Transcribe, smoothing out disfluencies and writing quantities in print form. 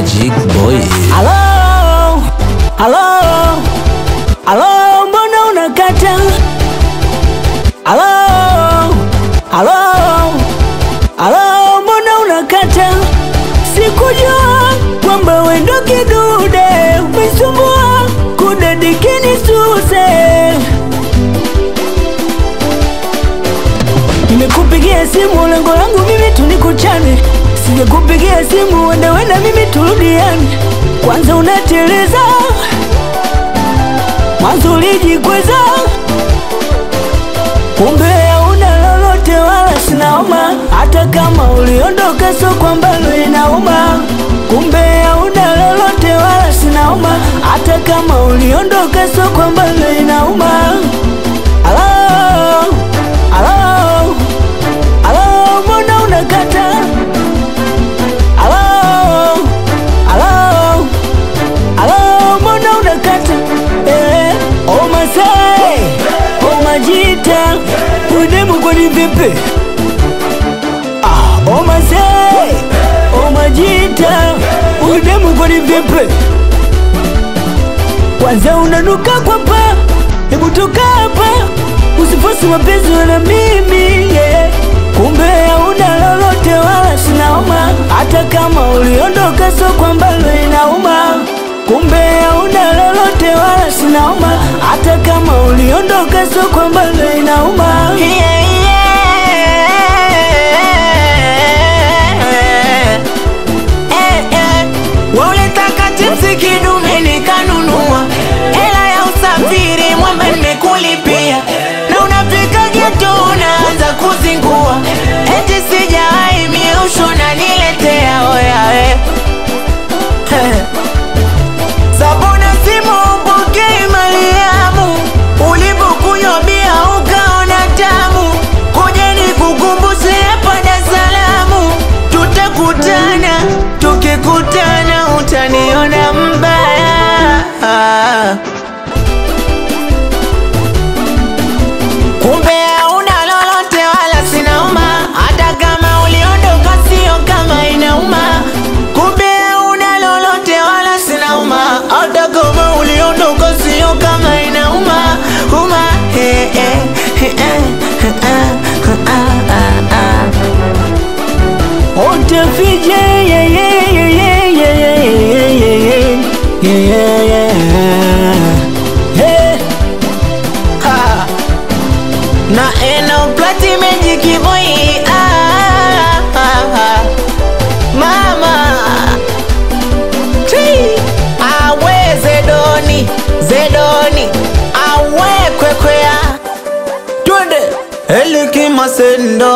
Magic Boy. Hello, hello, hello, mbona unakata? Hello, hello, hello, mbona unakata? Sikujua kwamba wendo kidude umisumbua kudadikini suse. Nimekupigia simu lengo langu mimi tunikuchane. Singekupigia simu wenda mimi turudiane. Kwanza unateleza, mwanzo ulijikweza, kumbe hauna lolote wala sinauma. Hata kama uliondoka so kwamba inauma. Kumbe hauna lolote wala sinauma. Hata kama uliondoka so kwamba inauma. Hello, hello, hello, mbona unakata? Hello, hello, hello, mbona unakata? Oh Masai, oh Majita, udemu kwa ni vipi? Oh Masai, oh Majita, udemu kwa ni vipi? Kwanza unanuka kwa pa, hebu toka hapa, usifosi mapenzi na mimi, yeah. Kumbe hauna lolote wala sinauma. Hata kama uliondoka so kwamba inauma. Kumbe hauna lolote wala sinauma. Hata kama uliondoka so kwamba inauma. Ulitaka tipsi kidume nikanunua, hela ya usafiri mwamba nimekulipia, na unafika geto unaanza kuzingua, eti sijawahi miusho na niletea oya sabona simu upokei Mariamu, ulipokunywa bia ukaona tamu, kuja nikukumbushe hapa Dar es Salaam, tutakutana, tukikutana utaniona mbaya. Kumbe hauna lolote wala sinauma. Hata kama uliondoka sio kama inauma. Kumbe hauna lolote wala sinauma. Hata kama uliondoka sio kama inauma. Otafije, yeah, yeah, yeah, yeah, yeah, yeah, yeah, yeah, yeah. Na eno plati Magic Boy. Mama awe Zedoni awe kwekwea twende Eliki Masendo.